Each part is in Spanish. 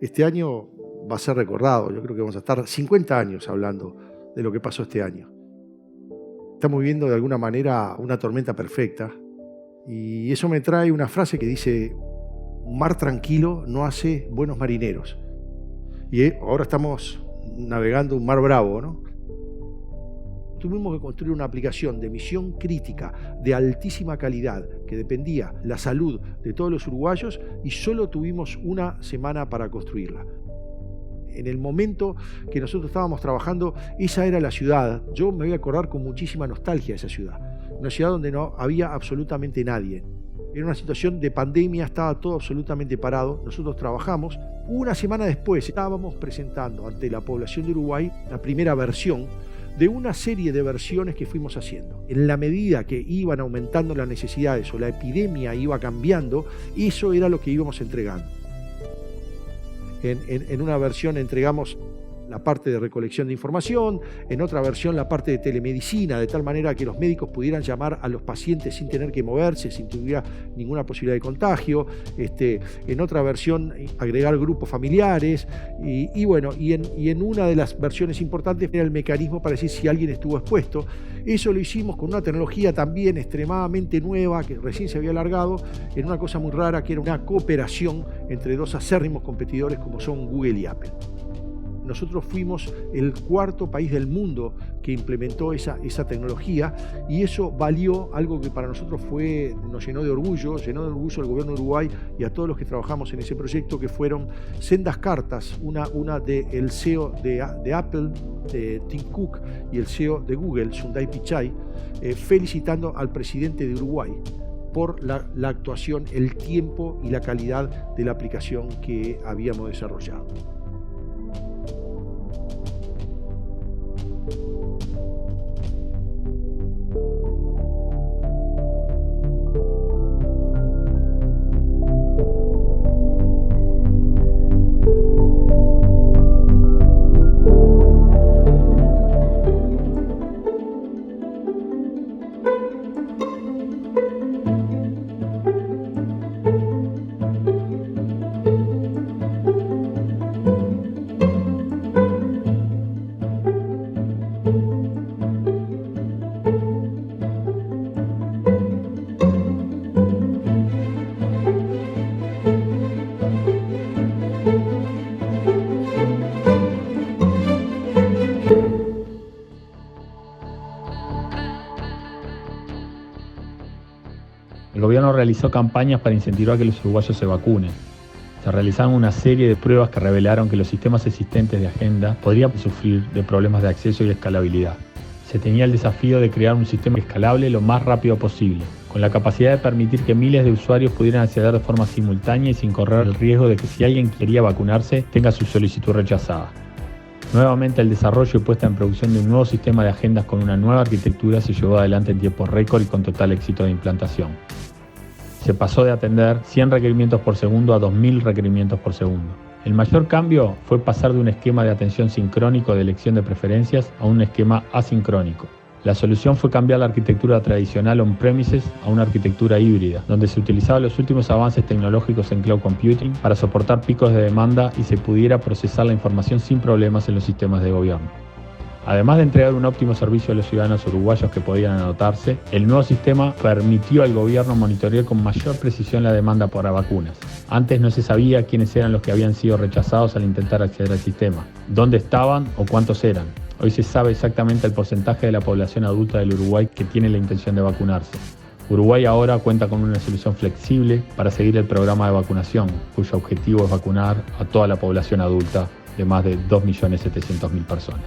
Este año va a ser recordado. Yo creo que vamos a estar 50 años hablando de lo que pasó este año. Estamos viviendo de alguna manera una tormenta perfecta y eso me trae una frase que dice: un mar tranquilo no hace buenos marineros. Y ahora estamos navegando un mar bravo, ¿no? Tuvimos que construir una aplicación de misión crítica de altísima calidad que dependía la salud de todos los uruguayos y solo tuvimos una semana para construirla. En el momento que nosotros estábamos trabajando, esa era la ciudad. Yo me voy a acordar con muchísima nostalgia de esa ciudad. Una ciudad donde no había absolutamente nadie. Era una situación de pandemia, estaba todo absolutamente parado. Nosotros trabajamos. Una semana después estábamos presentando ante la población de Uruguay la primera versión de una serie de versiones que fuimos haciendo. En la medida que iban aumentando las necesidades o la epidemia iba cambiando, eso era lo que íbamos entregando. En una versión entregamos la parte de recolección de información, en otra versión la parte de telemedicina, de tal manera que los médicos pudieran llamar a los pacientes sin tener que moverse, sin tuviera ninguna posibilidad de contagio, en otra versión agregar grupos familiares, y en una de las versiones importantes era el mecanismo para decir si alguien estuvo expuesto. Eso lo hicimos con una tecnología también extremadamente nueva, que recién se había alargado, en una cosa muy rara, que era una cooperación entre dos acérrimos competidores como son Google y Apple. Nosotros fuimos el cuarto país del mundo que implementó esa tecnología y eso valió algo que para nosotros nos llenó de orgullo al gobierno de Uruguay y a todos los que trabajamos en ese proyecto, que fueron sendas cartas, una del CEO de Apple, de Tim Cook, y el CEO de Google, Sundar Pichai, felicitando al presidente de Uruguay por la actuación, el tiempo y la calidad de la aplicación que habíamos desarrollado. El gobierno realizó campañas para incentivar que los uruguayos se vacunen. Se realizaron una serie de pruebas que revelaron que los sistemas existentes de agenda podrían sufrir de problemas de acceso y escalabilidad. Se tenía el desafío de crear un sistema escalable lo más rápido posible, con la capacidad de permitir que miles de usuarios pudieran acceder de forma simultánea y sin correr el riesgo de que si alguien quería vacunarse tenga su solicitud rechazada. Nuevamente, el desarrollo y puesta en producción de un nuevo sistema de agendas con una nueva arquitectura se llevó adelante en tiempo récord y con total éxito de implantación. Se pasó de atender 100 requerimientos por segundo a 2000 requerimientos por segundo. El mayor cambio fue pasar de un esquema de atención sincrónico de elección de preferencias a un esquema asincrónico. La solución fue cambiar la arquitectura tradicional on-premises a una arquitectura híbrida, donde se utilizaban los últimos avances tecnológicos en cloud computing para soportar picos de demanda y se pudiera procesar la información sin problemas en los sistemas de gobierno. Además de entregar un óptimo servicio a los ciudadanos uruguayos que podían anotarse, el nuevo sistema permitió al gobierno monitorear con mayor precisión la demanda para vacunas. Antes no se sabía quiénes eran los que habían sido rechazados al intentar acceder al sistema, dónde estaban o cuántos eran. Hoy se sabe exactamente el porcentaje de la población adulta del Uruguay que tiene la intención de vacunarse. Uruguay ahora cuenta con una solución flexible para seguir el programa de vacunación, cuyo objetivo es vacunar a toda la población adulta de más de 2.700.000 personas.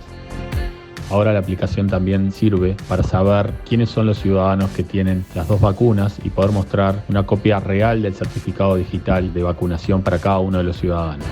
Ahora la aplicación también sirve para saber quiénes son los ciudadanos que tienen las dos vacunas y poder mostrar una copia real del certificado digital de vacunación para cada uno de los ciudadanos.